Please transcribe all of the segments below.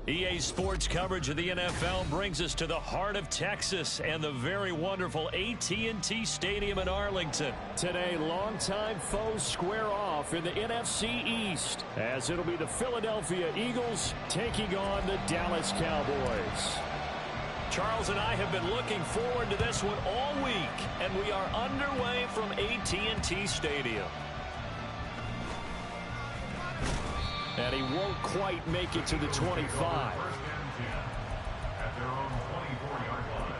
EA Sports coverage of the NFL brings us to the heart of Texas and the very wonderful AT&T Stadium in Arlington. Today, longtime foes square off in the NFC East, as it'll be the Philadelphia Eagles taking on the Dallas Cowboys. Charles and I have been looking forward to this one all week, and we are underway from AT&T Stadium. And he won't quite make it to the 25. At their own 24-yard line.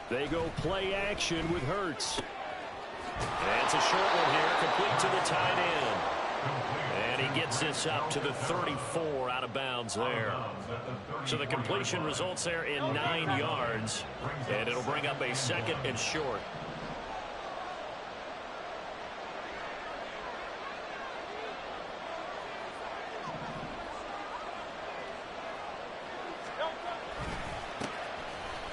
They go play action with Hurts. And it's a short one here, complete to the tight end. And he gets this up to the 34 out of bounds there. So the completion results there in 9 yards. And it'll bring up a second and short.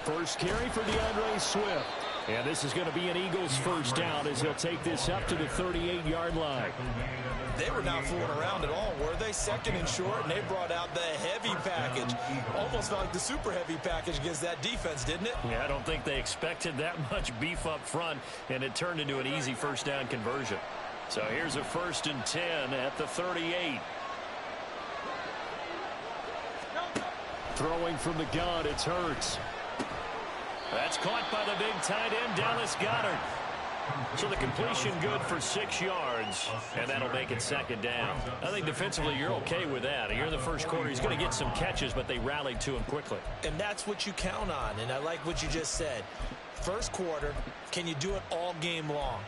First carry for DeAndre Swift. And this is going to be an Eagles first down as he'll take this up to the 38-yard line. They were not fooling around at all, were they? Second and short, and they brought out the heavy package. Almost felt like the super heavy package against that defense, didn't it? Yeah, I don't think they expected that much beef up front, and it turned into an easy first down conversion. So here's a 1st and 10 at the 38. Throwing from the gun, it's Hurts. That's caught by the big tight end, Dallas Goedert. So the completion good for 6 yards, and that'll make it 2nd down. I think defensively you're okay with that. Here in the first quarter, he's going to get some catches, but they rallied to him quickly. And that's what you count on, and I like what you just said. First quarter, can you do it all game long?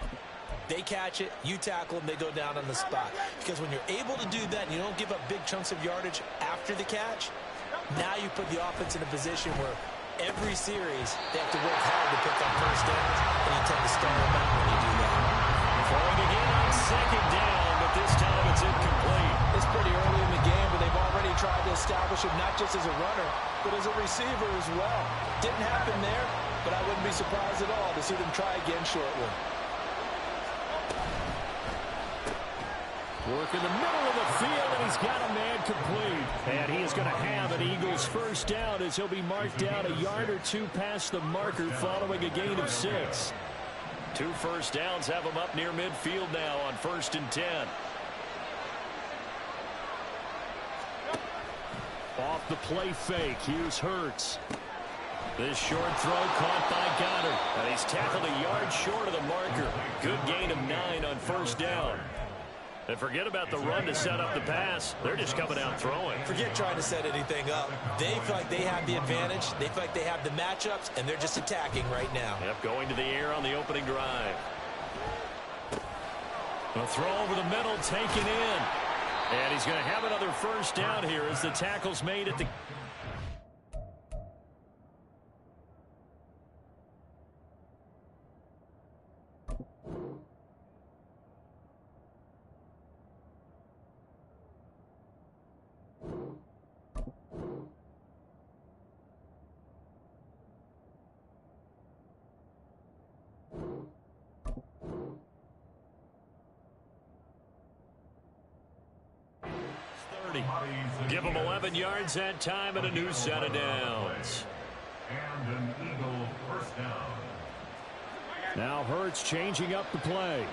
They catch it, you tackle them, they go down on the spot. Because when you're able to do that and you don't give up big chunks of yardage after the catch, now you put the offense in a position where every series, they have to work hard to pick up first downs, and you tend to stall them out when you do that. Throwing again on 2nd down, but this time it's incomplete. It's pretty early in the game, but they've already tried to establish him not just as a runner, but as a receiver as well. Didn't happen there, but I wouldn't be surprised at all to see them try again shortly. Work in the middle of the field, and he's got a man complete. And he is going to have an Eagles first down as he'll be marked down a yard or two past the marker following a gain of 6. 2 first downs have him up near midfield now on 1st and 10. Off the play fake, here's Hurts. This short throw caught by Goedert. And he's tackled a yard short of the marker. Good gain of 9 on 1st down. And forget about the run to set up the pass. They're just coming out throwing. Forget trying to set anything up. They feel like they have the advantage. They feel like they have the matchups, and they're just attacking right now. Yep, going to the air on the opening drive. A throw over the middle, taken in. And he's going to have another first down here as the tackle's made at the... Give him 11 yards that time and a new set of downs. And an Eagle first down. Now Hurts changing up the play.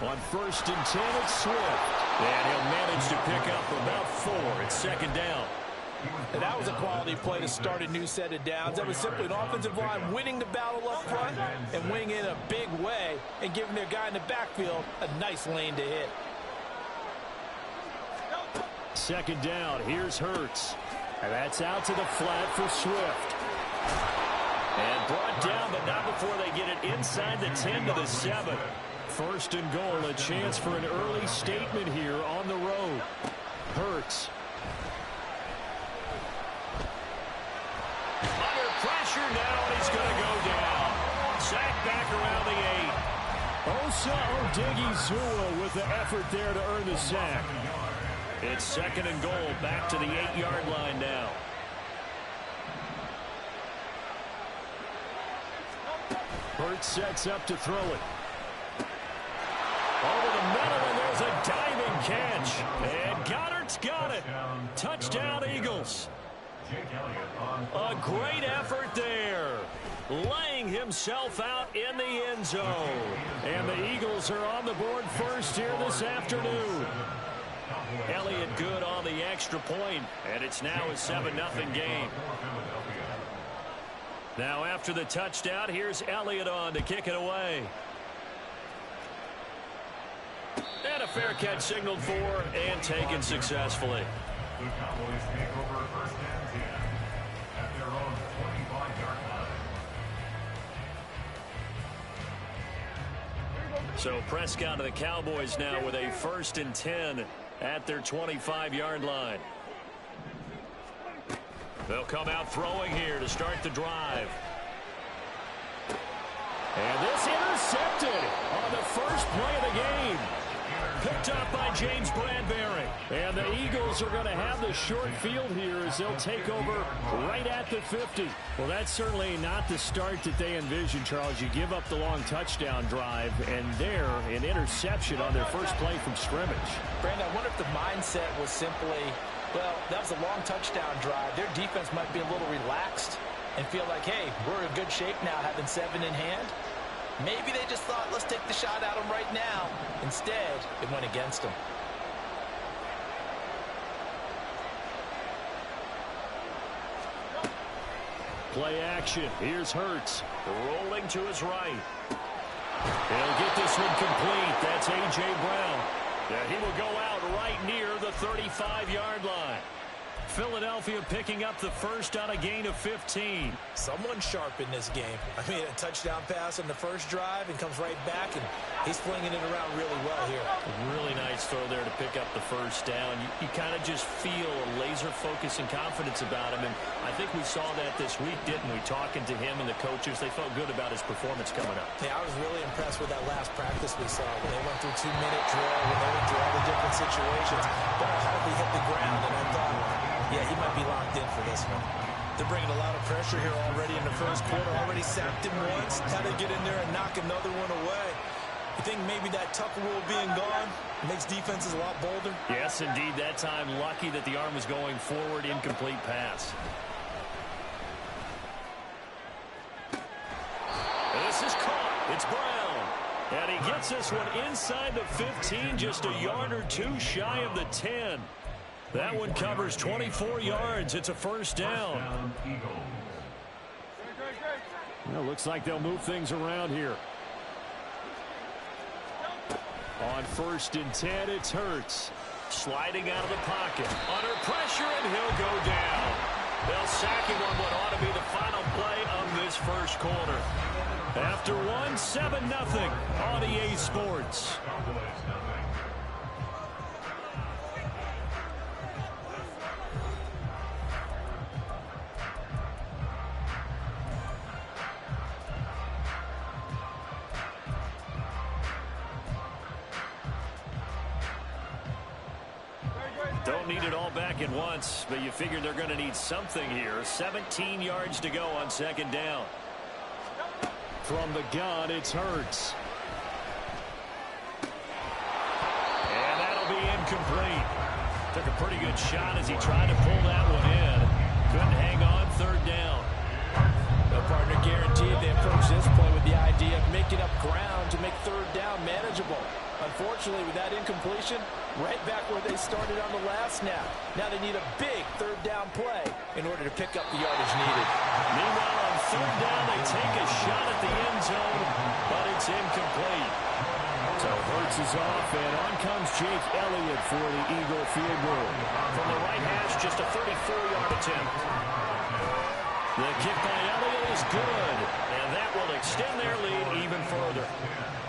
On 1st and 10, it's Swift. And he'll manage to pick up about 4. It's 2nd down. And that was a quality play to start a new set of downs. That was simply an offensive line winning the battle up front and winning in a big way and giving their guy in the backfield a nice lane to hit. 2nd down. Here's Hurts. And that's out to the flat for Swift. And brought inside the 10 to the 7. First and goal, a chance for an early statement here on the road. Hurts. Under pressure now, and he's going to go down. Sacked back around the 8. Osa Odighizuwa with the effort there to earn the sack. It's second and goal, back to the 8-yard line now. Hurts sets up to throw it. Over the middle, and there's a diving catch. And Goddard's got it. Touchdown, Eagles. A great effort there. Laying himself out in the end zone. And the Eagles are on the board first here this afternoon. Elliott good on the extra point, and it's now a 7-0 game. Now after the touchdown, here's Elliott on to kick it away. And a fair catch signaled for and taken successfully. The Cowboys take over first and 10 at their own 25-yard line. So Prescott and the Cowboys now with a first and 10 at their 25-yard line. They'll come out throwing here to start the drive. And this intercepted on the first play of the game. Picked up by James Bradbury. And the Eagles are going to have the short field here as they'll take over right at the 50. Well, that's certainly not the start that they envisioned, Charles. You give up the long touchdown drive, and there, an interception on their first play from scrimmage. Brandon, I wonder if the mindset was simply, well, that was a long touchdown drive. Their defense might be a little relaxed and feel like, hey, we're in good shape now having 7 in hand. Maybe they just thought, let's take the shot at them right now. Instead, it went against them. Play action. Here's Hurts. Rolling to his right. He'll get this one complete. That's A.J. Brown. And he will go out right near the 35-yard line. Philadelphia picking up the first on a gain of 15. Someone sharp in this game. I mean, a touchdown pass on the first drive and comes right back, and he's flinging it around really well here. Really nice throw there to pick up the first down. You kind of just feel a laser focus and confidence about him, and I think we saw that this week, didn't we? Talking to him and the coaches, they felt good about his performance coming up. Yeah, I was really impressed with that last practice we saw when they went through 2-minute drill, when they went through all the different situations. Ball hardly hit the ground, and I thought, yeah, he might be locked in for this one. They're bringing a lot of pressure here already in the first quarter. Already sacked him once. How to get in there and knock another one away. You think maybe that Tucker rule being gone makes defenses a lot bolder? Yes, indeed. That time, lucky that the arm was going forward. Incomplete pass. This is caught. It's Brown. And he gets this one inside the 15, just a yard or two shy of the 10. That one covers 24 yards. It's a first down. Well, looks like they'll move things around here. On first and 10, it's Hurts. Sliding out of the pocket. Under pressure, and he'll go down. They'll sack him on what ought to be the final play of this first quarter. After one, 7-0 on EA Sports. Don't need it all back at once, but you figure they're going to need something here. 17 yards to go on second down. From the gun, it's Hurts. And that'll be incomplete. Took a pretty good shot as he tried to pull that one in. Couldn't hang on, third down. No partner guaranteed. They approach this play with the idea of making up ground to make third down manageable. Unfortunately, with that incompletion, right back where they started on the last snap. Now they need a big third down play in order to pick up the yardage needed. Meanwhile, on third down, they take a shot at the end zone, but it's incomplete. So Hurts is off, and on comes Jake Elliott for the Eagle field goal. From the right hash, just a 34-yard attempt. The kick by Elliott is good, and that will extend their lead even further.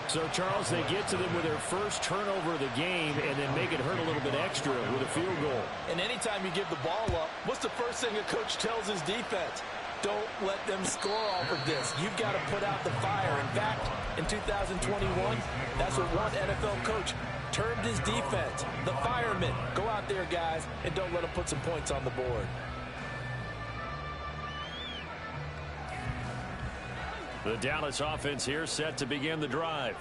So, Charles, they get to them with their first turnover of the game and then make it hurt a little bit extra with a field goal. And anytime you give the ball up, what's the first thing a coach tells his defense? Don't let them score off of this. You've got to put out the fire. In fact, in 2021, that's what one NFL coach termed his defense, the firemen. Go out there, guys, and don't let them put some points on the board. The Dallas offense here set to begin the drive.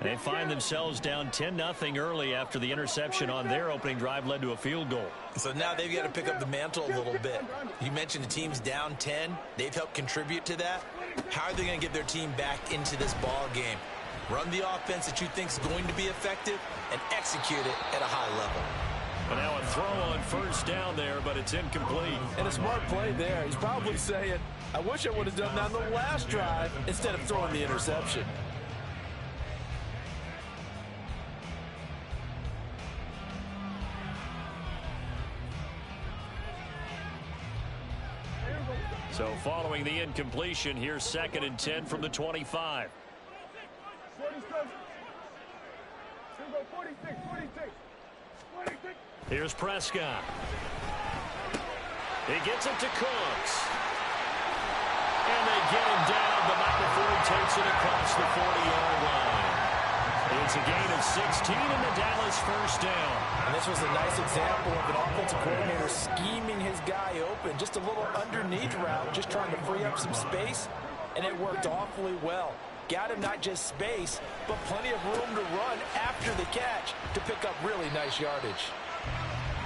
They find themselves down 10-0 early after the interception on their opening drive led to a field goal. So now they've got to pick up the mantle a little bit. You mentioned the team's down 10. They've helped contribute to that. How are they going to get their team back into this ball game? Run the offense that you think is going to be effective and execute it at a high level. But now a throw on first down there, but it's incomplete. And a smart play there. He's probably saying, I wish I would have done that on the last drive instead of throwing the interception. So following the incompletion, here's 2nd and 10 from the 25. 46. Here's Prescott. He gets it to Cooks. And they get him down, but not before he takes it across the 40-yard line. It's a gain of 16 and the Dallas first down. And this was a nice example of an offensive coordinator scheming his guy open. Just a little underneath route, just trying to free up some space, and it worked awfully well. Got him not just space, but plenty of room to run after the catch to pick up really nice yardage.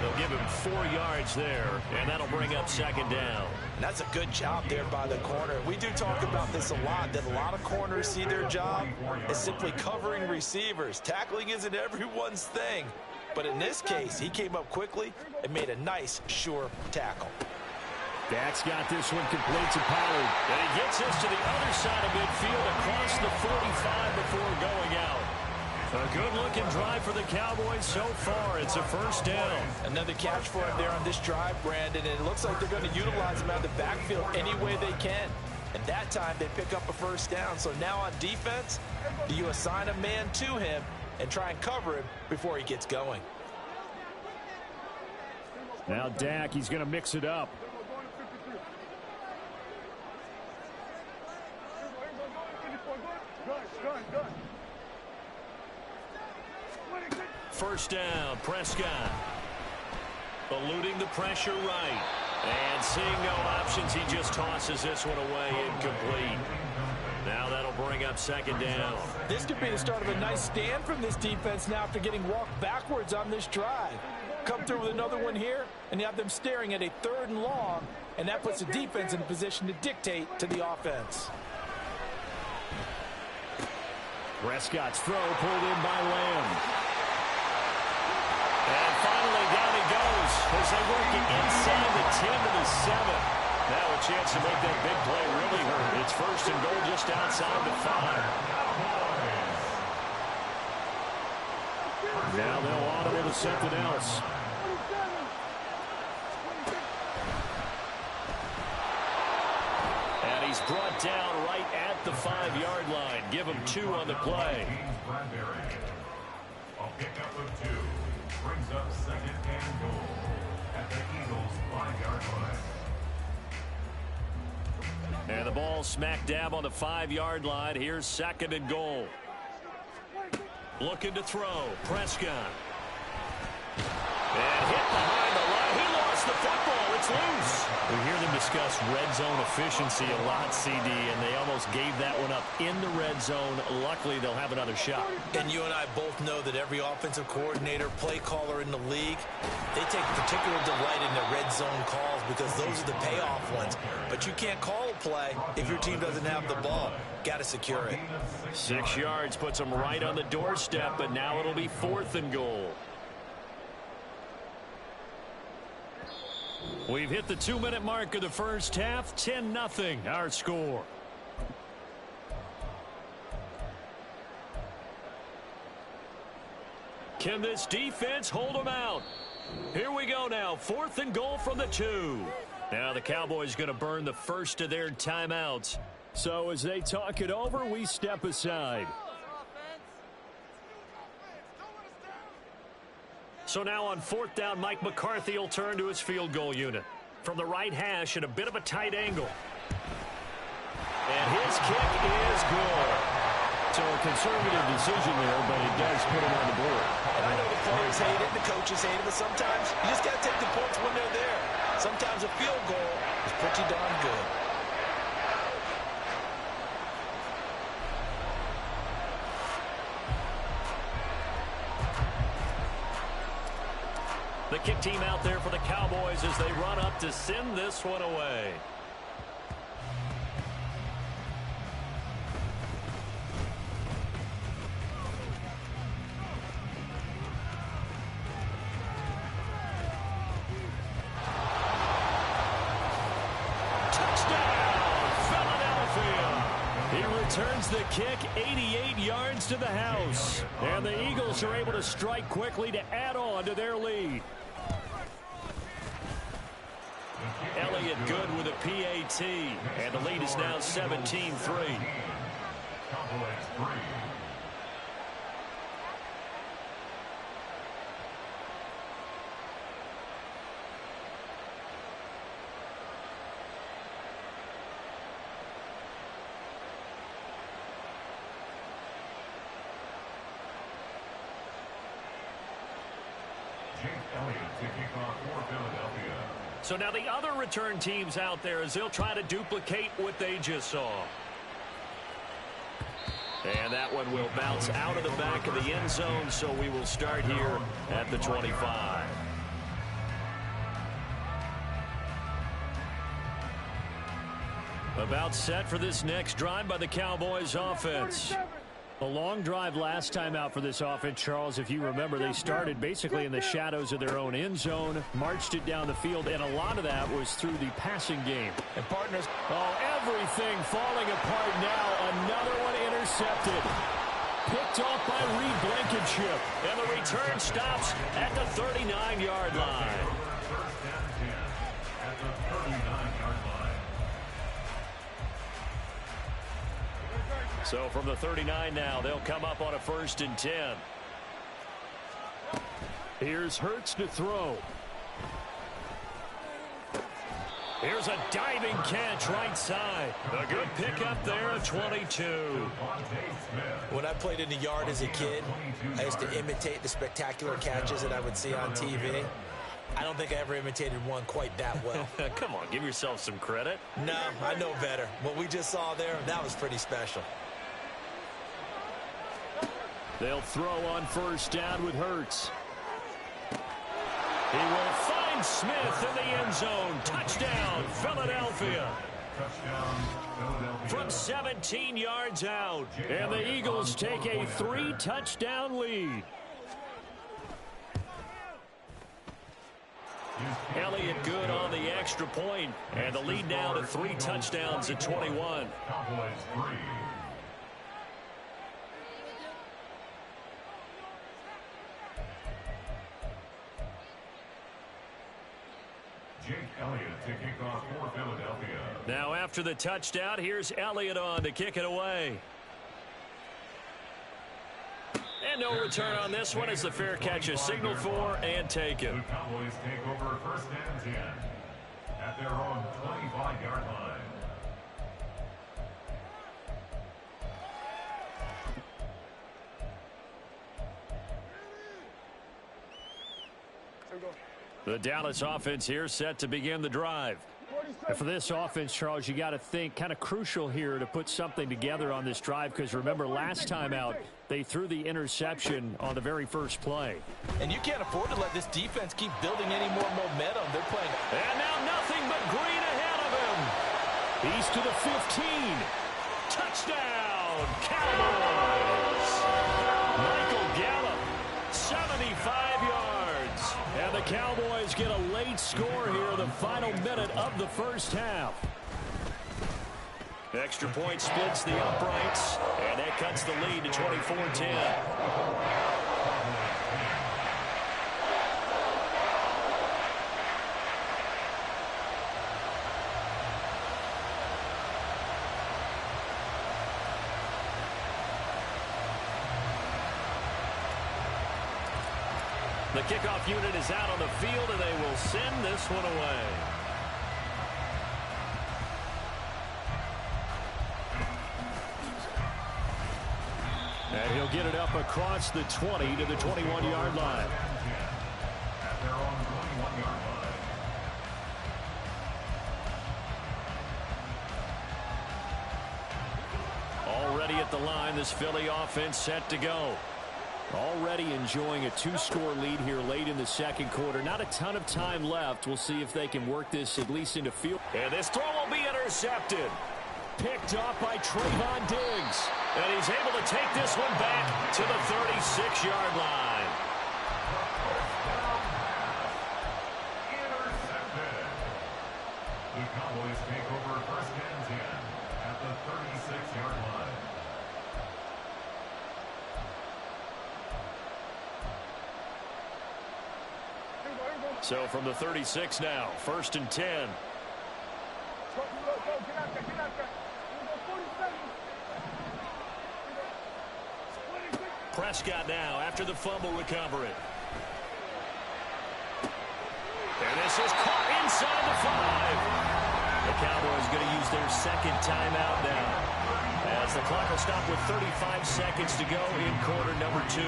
They'll give him 4 yards there, and that'll bring up 2nd down. And that's a good job there by the corner. We do talk about this a lot, that a lot of corners see their job as simply covering receivers. Tackling isn't everyone's thing. But in this case, he came up quickly and made a nice, sure tackle. Dak's got this one complete to Pollard. And he gets this to the other side of midfield across the 45 before going out. A good-looking drive for the Cowboys so far. It's a first down. Another catch for him there on this drive, Brandon, and it looks like they're going to utilize him out of the backfield any way they can. And that time they pick up a first down. So now on defense, do you assign a man to him and try and cover him before he gets going? Now Dak, he's going to mix it up. First down, Prescott. Eluding the pressure right. And seeing no options, he just tosses this one away, incomplete. Now that'll bring up 2nd down. This could be the start of a nice stand from this defense now after getting walked backwards on this drive. Come through with another one here, and you have them staring at a 3rd and long, and that puts the defense in a position to dictate to the offense. Prescott's throw pulled in by Lamb. And finally, down he goes as they work it inside the 10 to the 7. Now a chance to make that big play really hurt. It's 1st and goal just outside the 5. Now they'll audible to something else. And he's brought down right at the 5-yard line. Give him 2 on the play. A pickup of 2 brings up 2nd and goal at the Eagles' 5-yard line. And the ball smack dab on the 5-yard line. Here's 2nd and goal. Looking to throw. Prescott. And hit behind the line. He lost the football. It's loose. We hear them discuss red zone efficiency a lot, CD, and they almost gave that one up in the red zone. Luckily, they'll have another shot. And you and I both know that every offensive coordinator, play caller in the league, they take particular delight in the red zone calls because those are the payoff ones. But you can't call a play if your team doesn't have the ball. Got to secure it. 6 yards puts them right on the doorstep, but now it'll be 4th and goal. We've hit the 2-minute mark of the first half. 10-0 our score. Can this defense hold them out? Here we go now. 4th and goal from the 2. Now the Cowboys going to burn the first of their timeouts. So as they talk it over, we step aside. So now on 4th down, Mike McCarthy will turn to his field goal unit. From the right hash at a bit of a tight angle. And his kick is good. So a conservative decision there, but it does put him on the board. And I know the players hate it, the coaches hate it, but sometimes you just got to take the points when they're there. Sometimes a field goal is pretty darn good. The kick team out there for the Cowboys as they run up to send this one away. Returns the kick 88 yards to the house. And the Eagles are able to strike quickly to add on to their lead. Elliott good with a PAT. And the lead is now 17-3. Cowboys 3. So now the other return teams out there as they'll try to duplicate what they just saw. And that one will bounce out of the back of the end zone, so we will start here at the 25. About set for this next drive by the Cowboys offense. A long drive last time out for this offense, Charles. If you remember, they started basically in the shadows of their own end zone, marched it down the field, and a lot of that was through the passing game. And partners, everything falling apart now. Another one intercepted. Picked off by Reed Blankenship. And the return stops at the 39-yard line. First and 10 at the 39-yard line. So from the 39 now, they'll come up on a 1st and 10. Here's Hurts to throw. Here's a diving catch right side. A good pickup there at 22. When I played in the yard as a kid, I used to imitate the spectacular catches that I would see on TV. I don't think I ever imitated one quite that well. Come on, give yourself some credit. No, I know better. What we just saw there, that was pretty special. They'll throw on 1st down with Hurts. He will find Smith in the end zone. Touchdown, Philadelphia. From 17 yards out. And the Eagles take a 3-touchdown lead. Elliott good on the extra point. And the lead now to 3 touchdowns at 21. Cowboys 3. Jake Elliott to kick off for Philadelphia. Now after the touchdown, here's Elliott on to kick it away. And no return on this one as the fair catch is signaled for and taken. The Cowboys take over 1st and 10 at their own 25-yard line. The Dallas offense here set to begin the drive. And for this offense, Charles, you got to think kind of crucial here to put something together on this drive, because remember last time out they threw the interception on the very first play. And you can't afford to let this defense keep building any more momentum. They're playing. And now nothing but green ahead of him. He's to the 15. Touchdown, Cowboys. Michael Gallup, 75 yards. And the Cowboys get a late score here in the final minute of the first half. Extra point splits the uprights, and that cuts the lead to 24-10. The kickoff unit is out on the field, and they will send this one away. And he'll get it up across the 20 to the 21-yard line. At their own 21-yard line. Already at the line, this Philly offense set to go. Already enjoying a 2-score lead here late in the second quarter. Not a ton of time left. We'll see if they can work this at least into field. And this throw will be intercepted. Picked off by Trayvon Diggs. And he's able to take this one back to the 36-yard line. Intercepted. The Cowboys take over first and 10 at the 36-yard line. So from the 36 now, first and 10. Prescott now after the fumble recovery. And this is caught inside the 5. The Cowboys going to use their second timeout now, as the clock will stop with 35 seconds to go in quarter number 2.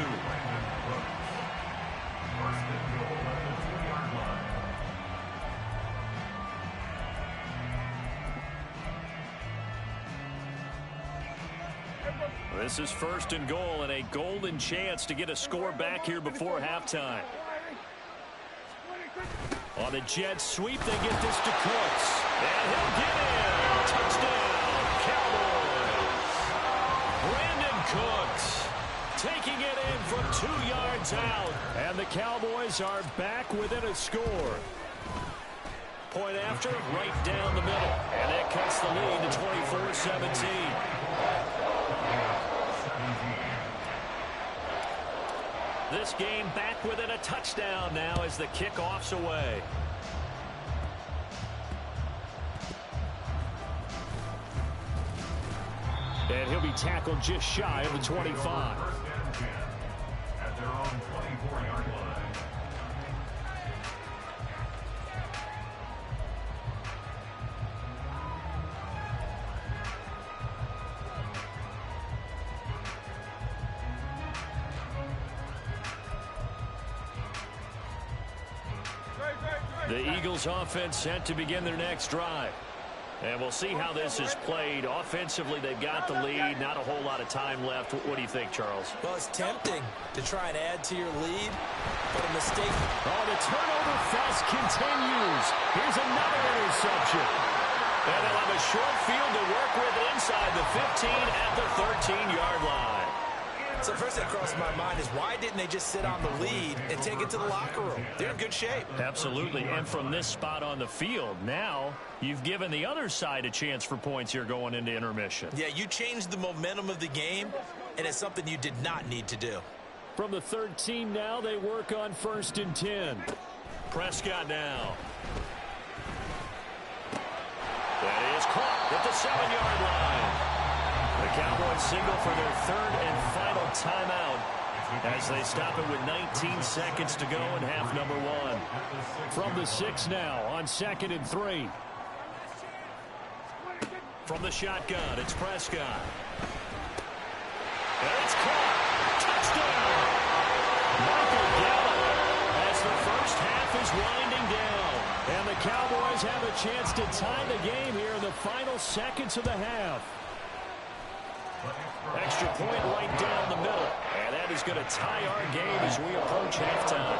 This is first and goal, and a golden chance to get a score back here before halftime. On the jet sweep, they get this to Cooks. And he'll get in. Touchdown, Cowboys. Brandon Cooks taking it in from 2 yards out. And the Cowboys are back within a score. Point after, right down the middle. And that cuts the lead to 24-17. This game back within a touchdown now as the kickoff's away. And he'll be tackled just shy of the 25. First and 10 at their own 24-yard line. The Eagles offense set to begin their next drive. And we'll see how this is played. Offensively, they've got the lead. Not a whole lot of time left. What do you think, Charles? Well, it's tempting to try and add to your lead, but a mistake. Oh, the turnover fest continues. Here's another interception. And they'll have a short field to work with inside the 15 at the 13-yard line. So first thing that crossed my mind is why didn't they just sit on the lead and take it to the locker room? They're in good shape. Absolutely. And from this spot on the field, now you've given the other side a chance for points here going into intermission. Yeah, you changed the momentum of the game, and it's something you did not need to do. From the 13 now, they work on first and 10. Prescott now. That is caught at the 7-yard line. The Cowboys signal for their third and final timeout as they stop it with 19 seconds to go in half number 1. From the 6 now on second and 3. From the shotgun, it's Prescott. And it's caught. Touchdown! Michael Gallup as the first half is winding down. And the Cowboys have a chance to tie the game here in the final seconds of the half. Extra point right down the middle. And that is going to tie our game as we approach halftime.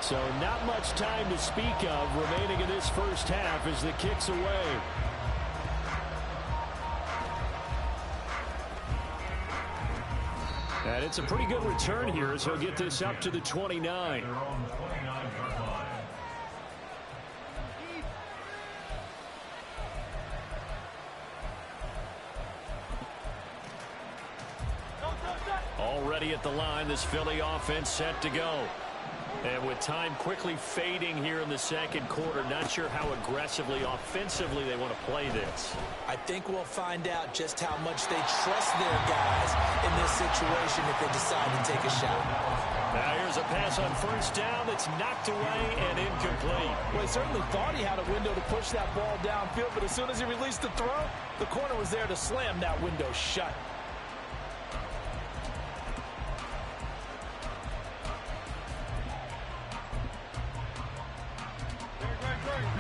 So not much time to speak of remaining in this first half as the kick's away. And it's a pretty good return here as he'll get this up to the 29. Already at the line, this Philly offense set to go. And with time quickly fading here in the second quarter, not sure how aggressively, offensively they want to play this. I think we'll find out just how much they trust their guys in this situation if they decide to take a shot. Now here's a pass on first down that's knocked away and incomplete. Well, he certainly thought he had a window to push that ball downfield, but as soon as he released the throw, the corner was there to slam that window shut.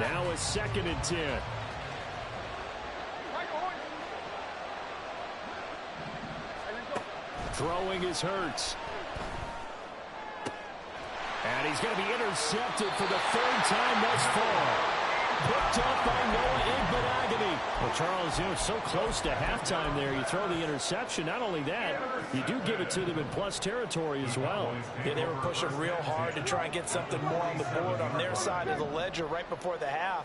Now a 2nd and 10. Throwing is Hurts. And he's going to be intercepted for the 3rd time thus far. Picked up by Noah Igbenogany. Well, Charles, you know, so close to halftime there. You throw the interception. Not only that, you do give it to them in plus territory as well. Yeah, they were pushing real hard to try and get something more on the board on their side of the ledger right before the half.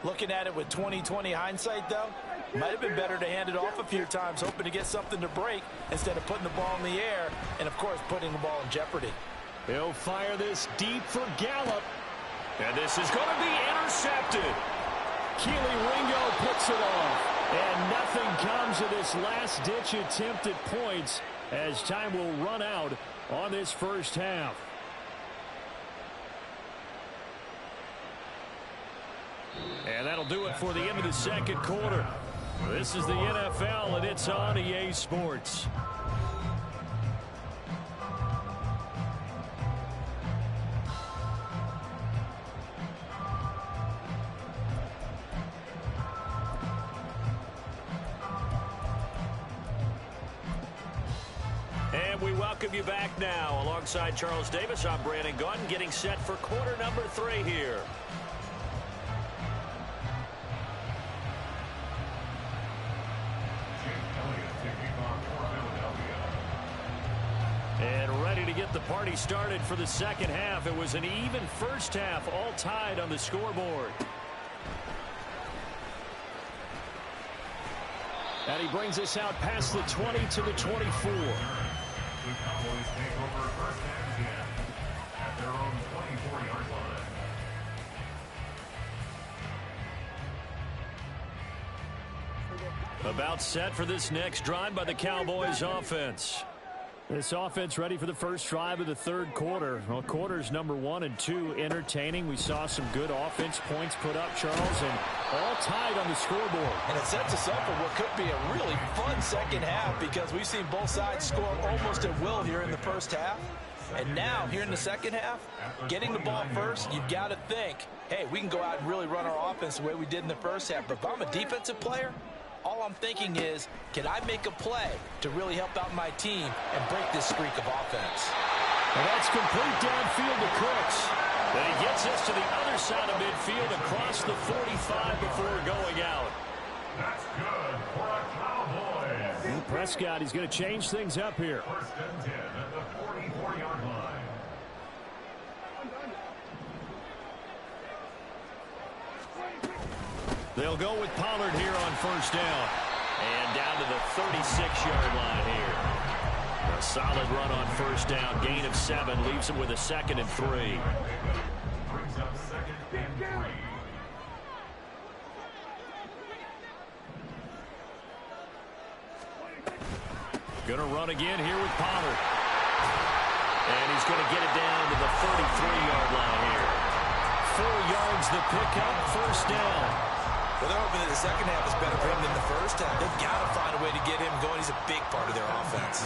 Looking at it with 20/20 hindsight, though, might have been better to hand it off a few times, hoping to get something to break instead of putting the ball in the air and, of course, putting the ball in jeopardy. He'll fire this deep for Gallup. And this is going to be intercepted. Keely Ringo picks it off. And nothing comes of this last-ditch attempt at points as time will run out on this first half. And that'll do it for the end of the second quarter. This is the NFL, and it's on EA Sports. And we welcome you back now. Alongside Charles Davis, I'm Brandon Gunn, getting set for quarter number 3 here. And ready to get the party started for the second half. It was an even first half, all tied on the scoreboard. And he brings us out past the 20 to the 24. The Cowboys take over first and 10 at their own 24-yard line. About set for this next drive by the Cowboys offense. This offense ready for the first drive of the third quarter. Well, quarters number 1 and 2 entertaining. We saw some good offense points put up, Charles, and all tied on the scoreboard. And it sets us up for what could be a really fun second half because we've seen both sides score almost at will here in the first half. And now, here in the second half, getting the ball first, you've got to think, hey, we can go out and really run our offense the way we did in the first half. But if I'm a defensive player, all I'm thinking is, can I make a play to really help out my team and break this streak of offense? And that's complete downfield to Cooks. Then he gets us to the other side of midfield across the 45 before going out. That's good for a Cowboys. And Prescott, he's going to change things up here. First and 10 at the 44-yard line. They'll go with Pollard here on first down. And down to the 36-yard line here. A solid run on first down. Gain of 7 leaves him with a 2nd and 3. Brings up 2nd and 3. Going to run again here with Pollard. And he's going to get it down to the 33-yard line here. 4 yards the pickup, first down. Well, they're hoping that the second half is better for him than the first half. They've got to find a way to get him going. He's a big part of their offense.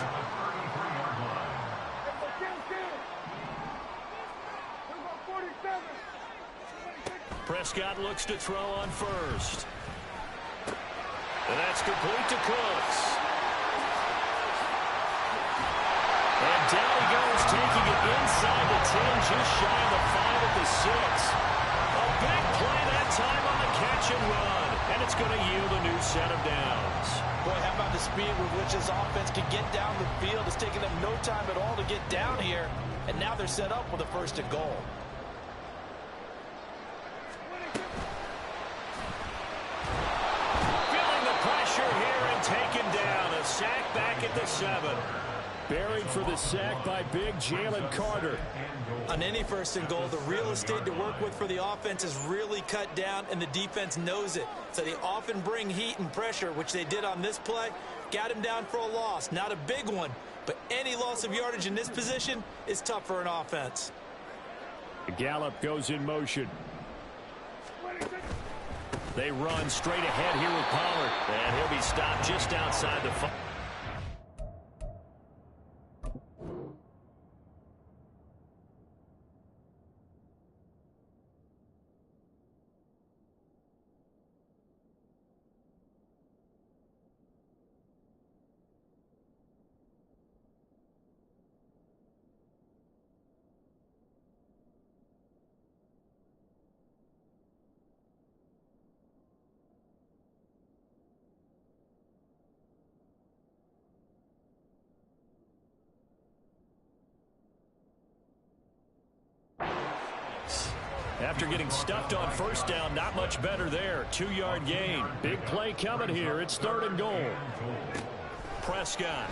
Prescott looks to throw on first. And that's complete to Cooks. And down he goes, taking it inside the 10, just shy of the 5 at the 6. A big play that time on the catch and run. And it's going to yield a new set of downs. Boy, how about the speed with which this offense can get down the field? It's taken them no time at all to get down here. And now they're set up with a 1st and goal. Feeling the pressure here and taken down. A sack back at the 7. Buried for the sack by big Jalen Carter. On any 1st and goal, the real estate to work with for the offense is really cut down, and the defense knows it. So they often bring heat and pressure, which they did on this play. Got him down for a loss. Not a big one, but any loss of yardage in this position is tough for an offense. Gallup goes in motion. They run straight ahead here with Pollard, and he'll be stopped just outside the 5. After getting stuffed on 1st down, not much better there. 2-yard gain. Big play coming here. It's 3rd and goal. Prescott.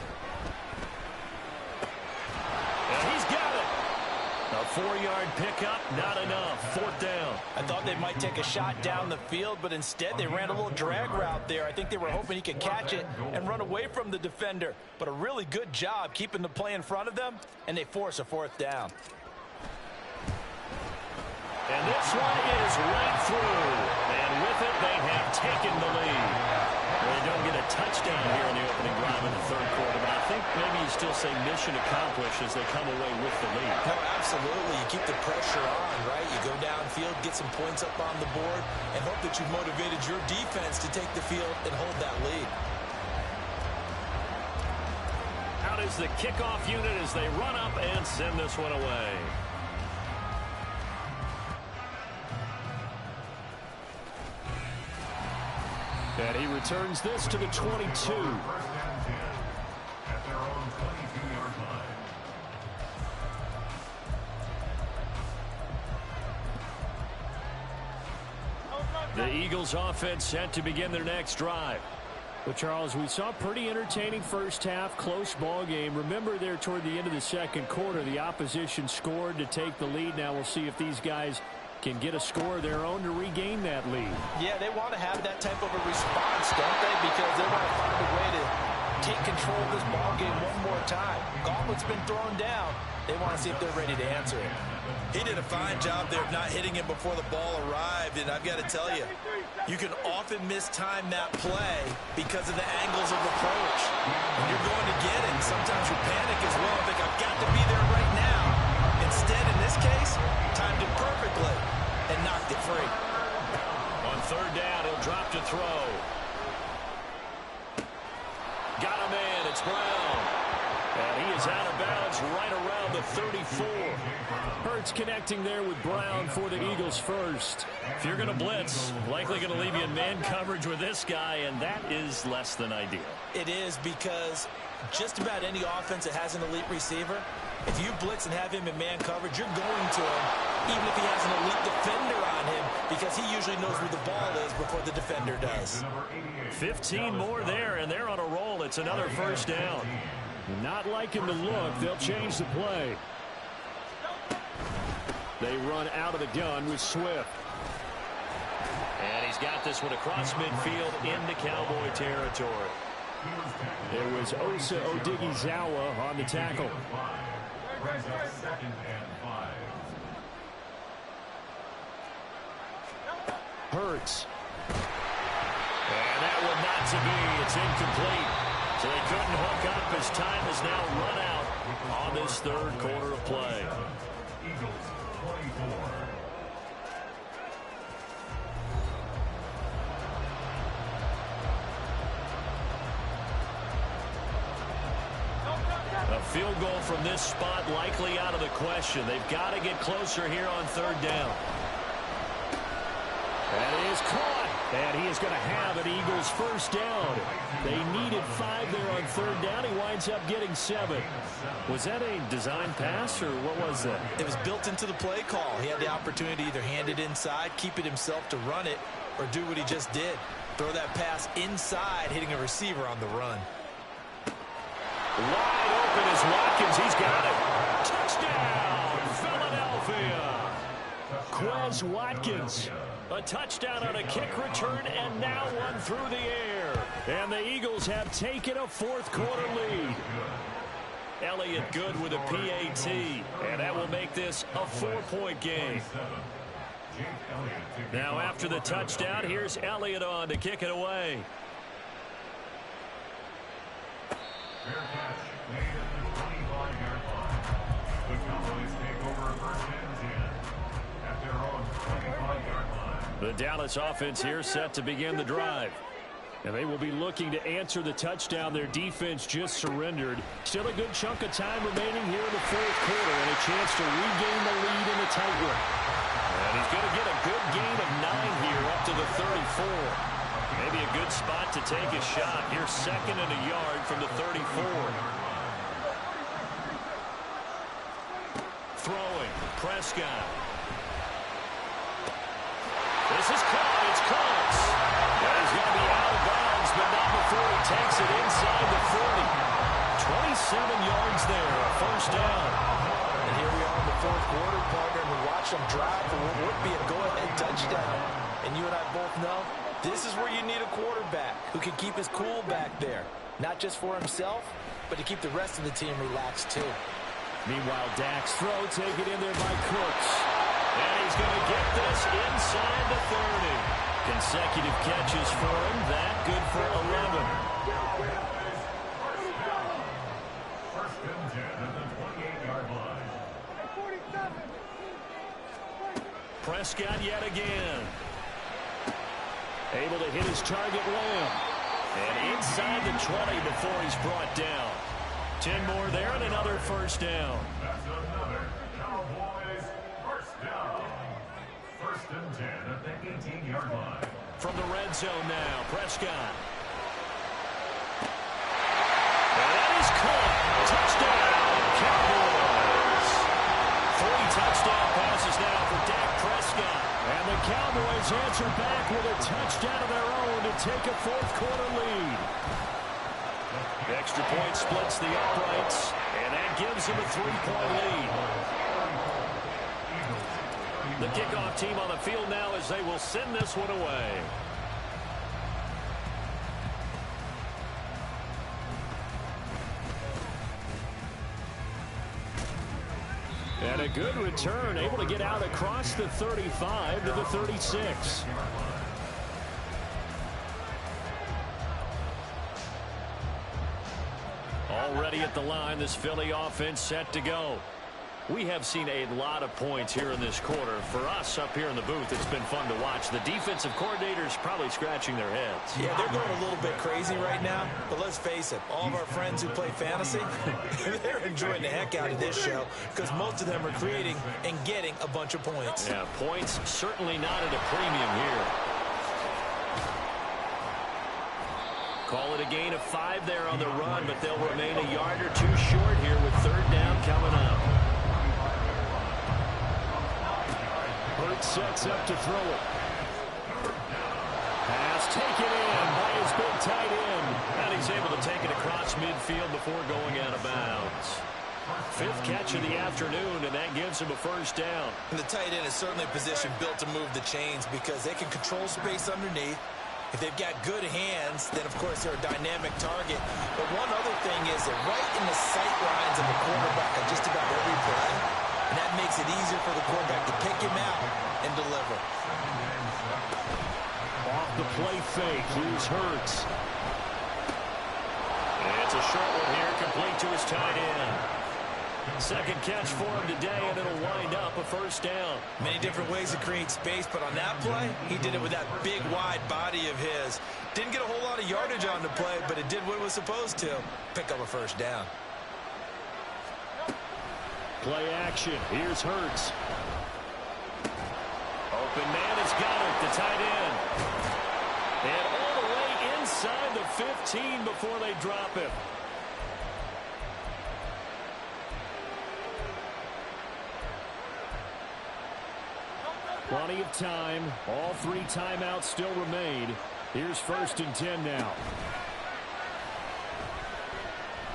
And he's got it. A 4-yard pickup, not enough. 4th down. I thought they might take a shot down the field, but instead they ran a little drag route there. I think they were hoping he could catch it and run away from the defender. But a really good job keeping the play in front of them, and they force a 4th down. And this one is right through. And with it, they have taken the lead. They don't get a touchdown here in the opening drive in the 3rd quarter, but I think maybe you still say mission accomplished as they come away with the lead. No, absolutely. You keep the pressure on, right? You go downfield, get some points up on the board, and hope that you've motivated your defense to take the field and hold that lead. Out is the kickoff unit as they run up and send this one away. And he returns this to the 22. At their own 22-yard line. The Eagles offense set to begin their next drive. But, Charles, we saw pretty entertaining 1st half, close ball game. Remember there toward the end of the 2nd quarter, the opposition scored to take the lead. Now we'll see if these guys can get a score of their own to regain that lead. Yeah, they want to have that type of a response, don't they? Because they want to find a way to take control of this ball game one more time. Gauntlet's been thrown down. They want to see if they're ready to answer it. He did a fine job there of not hitting him before the ball arrived, and I've got to tell you, you can often mistime that play because of the angles of approach. And you're going to get it. Sometimes you panic as well. Think, I've got to be there right now. Instead, in this case, timed it perfectly and knocked it free. On 3rd down, he'll drop to throw. Got a man. It's Brown. And he is out of bounds right around the 34. Hurts connecting there with Brown for the Eagles first. If you're going to blitz, likely going to leave you in man coverage with this guy, and that is less than ideal. It is, because just about any offense that has an elite receiver, if you blitz and have him in man coverage, you're going to him, even if he has an elite defender on him, because he usually knows where the ball is before the defender does. 15 more there, and they're on a roll. It's another 1st down. Not liking the look. They'll change the play. They run out of the gun with Swift. And he's got this one across midfield into Cowboy territory. It was Osa Odighizuwa on the tackle. Hurts. And that one not to be. It's incomplete. So they couldn't hook up as time has now run out on this 3rd quarter of play. Eagles 24. A field goal from this spot likely out of the question. They've got to get closer here on 3rd down. That is caught. And he is going to have an Eagles 1st down. They needed 5 there on 3rd down. He winds up getting 7. Was that a design pass, or what was that? It was built into the play call. He had the opportunity to either hand it inside, keep it himself to run it, or do what he just did. Throw that pass inside, hitting a receiver on the run. Wide open is Watkins. He's got it. Touchdown, Philadelphia. Quez Watkins. A touchdown on a kick return, and now one through the air. And the Eagles have taken a fourth-quarter lead. Elliott good with a PAT, and that will make this a 4-point game. Now after the touchdown, here's Elliott on to kick it away. Fair catch made at the 25-yard line. The Cowboys take over first and 10 at their own 25-yard line. The Dallas offense here set to begin the drive. And they will be looking to answer the touchdown their defense just surrendered. Still a good chunk of time remaining here in the fourth quarter and a chance to regain the lead in the tight one. And he's going to get a good gain of 9 here up to the 34. Maybe a good spot to take a shot. Here's second and a yard from the 34. Throwing, Prescott. This is caught. It's close. And he's going to be out of bounds, but not before he takes it inside the 40. 27 yards there, a first down. And here we are in the fourth quarter, partner, and we watch them drive for what would be a go-ahead touchdown. And you and I both know this is where you need a quarterback who can keep his cool back there. Not just for himself, but to keep the rest of the team relaxed too. Meanwhile, Dak's throw taken in there by Cooks. And he's going to get this inside the 30. Consecutive catches for him. That good for 11. First and 10 at the 28-yard line. Prescott yet again. Able to hit his target, Lamb. And inside the 20 before he's brought down. 10 more there and another first down. That's another Cowboys first down. First and 10 at the 18-yard line. From the red zone now, Prescott. And that is caught. Touchdown, Cowboys. 3 touchdown passes now for Dak Prescott. And the Cowboys answer back with a touchdown of their own to take a fourth-quarter lead. Extra point splits the uprights, and that gives them a 3-point lead. The kickoff team on the field now as they will send this one away. And a good return, able to get out across the 35 to the 36. Already at the line, this Philly offense set to go. We have seen a lot of points here in this quarter. For us up here in the booth, it's been fun to watch. The defensive coordinators probably scratching their heads. Yeah, they're going a little bit crazy right now. But let's face it, all of our friends who play fantasy, they're enjoying the heck out of this show because most of them are creating and getting a bunch of points. Yeah, points certainly not at a premium here. Call it a gain of 5 there on the run, but they'll remain a yard or 2 short here with third down coming up. Hurts sets up to throw it. Pass taken in by his big tight end. And he's able to take it across midfield before going out of bounds. 5th catch of the afternoon, and that gives him a first down. And the tight end is certainly a position built to move the chains because they can control space underneath. If they've got good hands, then, of course, they're a dynamic target. But one other thing is they're right in the sight lines of the quarterback on just about every play. And that makes it easier for the quarterback to pick him out and deliver. Off the play fake, here's Hurts. And it's a short one here, complete to his tight end. Second catch for him today, and it'll wind up a first down. Many different ways to create space, but on that play, he did it with that big, wide body of his. Didn't get a whole lot of yardage on the play, but it did what it was supposed to. Pick up a first down. Play action. Here's Hurts. Open man has got it, the tight end. And all the way inside the 15 before they drop him. Plenty of time. All 3 timeouts still remain. Here's 1st and 10 now.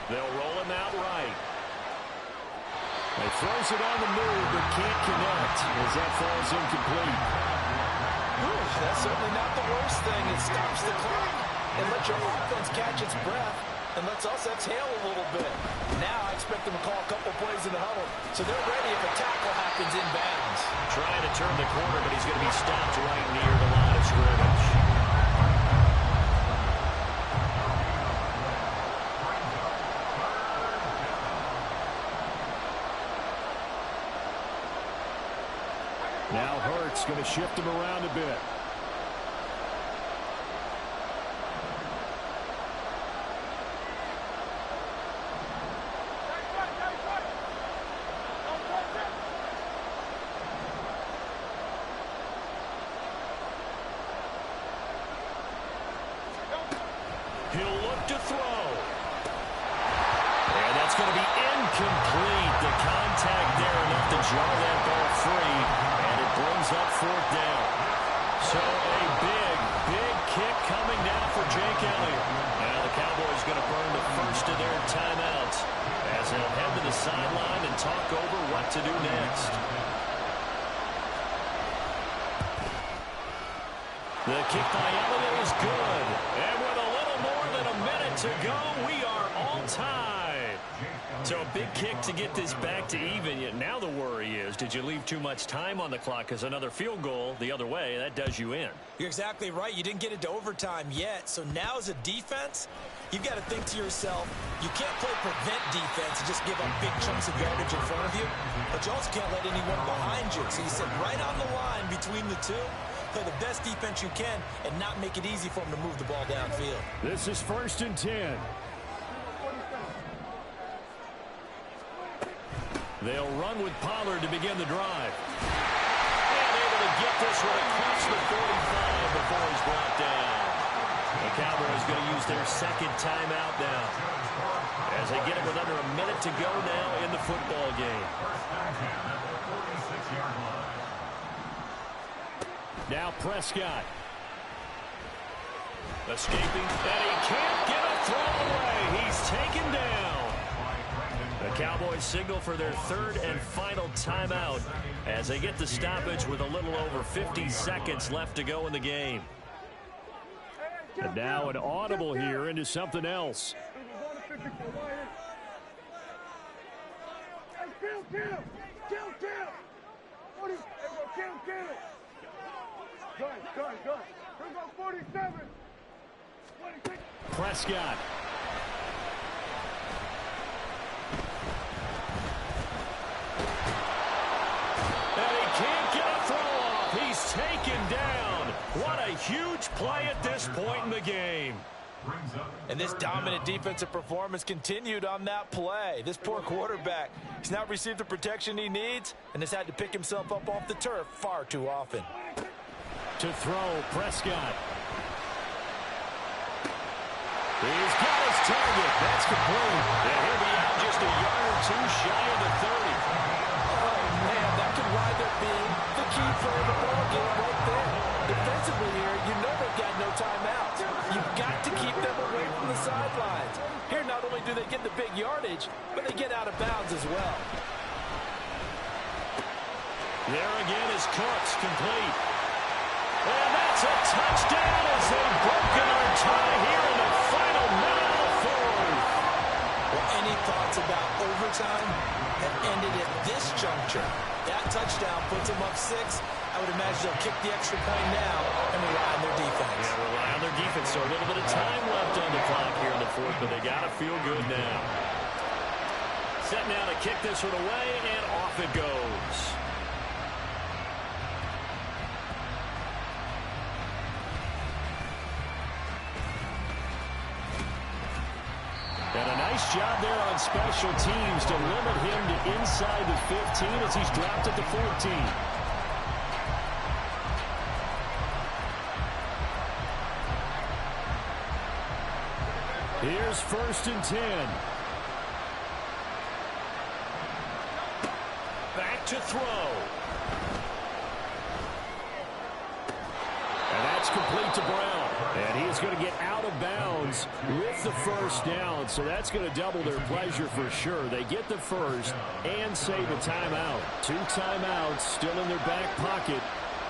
They'll roll him out right. He throws it on the move, but can't connect as that falls incomplete. That's certainly not the worst thing. It stops the clock and lets your offense catch its breath and lets us exhale a little bit. Now I expect them to call a couple plays in the huddle, so they're ready if a tackle happens in bounds. Trying to turn the corner, but he's going to be stopped right near the line of scrimmage. Now Hurts going to shift him around a bit. He'll look to throw. And that's going to be incomplete. The contact there enough to jar that ball free. And it brings up fourth down. So a big kick coming now for Jake Elliott. Now the Cowboys going to burn the first of their timeouts as they'll head to the sideline and talk over what to do next. The kick by Elliott is good. And with a little more than a minute to go, we are all tied. So a big kick to get this back to even. Yet now the worry is, did you leave too much time on the clock? Because another field goal the other way, that does you in. You're exactly right. You didn't get it to overtime yet. So now as a defense, you've got to think to yourself, you can't play prevent defense and just give up big chunks of yardage in front of you. But you also can't let anyone behind you. So you sit right on the line between the two. Play the best defense you can and not make it easy for them to move the ball downfield. This is 1st and 10. They'll run with Pollard to begin the drive. And able to get this one across the 45 before he's brought down. The Cowboys going to use their second timeout now as they get it with under a minute to go now in the football game. Now Prescott. Escaping, and he can't get a throw away. He's taken down. The Cowboys signal for their third and final timeout as they get the stoppage with a little over 50 seconds left to go in the game. And now an audible here into something else. Prescott. And he can't get a throw off. He's taken down. What a huge play at this point in the game. And this dominant defensive performance continued on that play. This poor quarterback has not received the protection he needs and has had to pick himself up off the turf far too often. To throw, Prescott. He's got his target. That's complete. And he'll be out just a yard or two shy of the 30. Oh, man, that could wind up being the key play of the ball game right there. Defensively here, you know they've got no timeouts. You've got to keep them away from the sidelines. Here, not only do they get the big yardage, but they get out of bounds as well. There again is Cooks, complete. And that's a touchdown as they've broken our tie here in the final minute of the fourth. Well, any thoughts about overtime have ended at this juncture. That touchdown puts them up 6. I would imagine they'll kick the extra point now and rely on their defense. Yeah, rely on their defense. So a little bit of time left on the clock here in the fourth, but they got to feel good now. Set now to kick this one away, and off it goes. And a nice job there on special teams to limit him to inside the 15 as he's dropped at the 14. Here's 1st and 10. Back to throw. And that's complete to Brown. And he is going to get out of bounds with the first down, so that's going to double their pleasure for sure. They get the first and save a timeout. 2 timeouts still in their back pocket.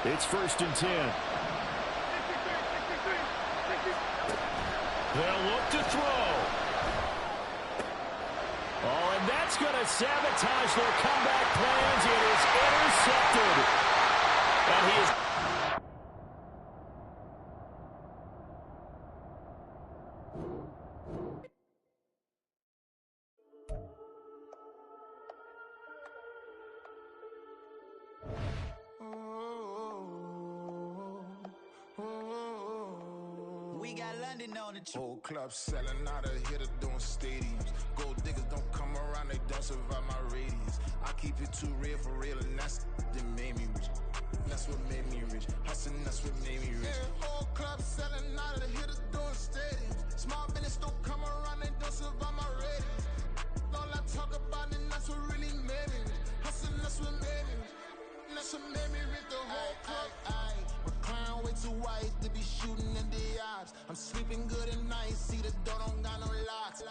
It's 1st and 10. They'll look to throw. Oh, and that's going to sabotage their comeback plans. It is intercepted. And he is... We got London on the Whole club selling out of hitter doing stadiums. Gold diggers don't come around, they don't survive my radius. I keep it too real for real, and that's that made me rich. That's what made me rich. Hustling, that's what made me rich. Yeah, whole club selling out of hitters doing stadiums. Small business don't come around, they don't survive my radius. All I talk about, and that's what really made me rich. Hustling, that's what made me rich. That's what made me rich. The whole club. My clown way too white to be shooting in the eyes. I'm sleeping good at night, see the door don't got no locks.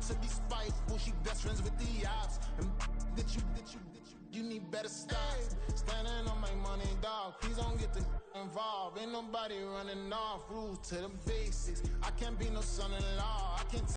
To be spiteful, she best friends with the ops. And you need better stocks. Standing on my money, dog. Please don't get involved. Ain't nobody running off. Rules to the basics. I can't be no son-in-law. I can't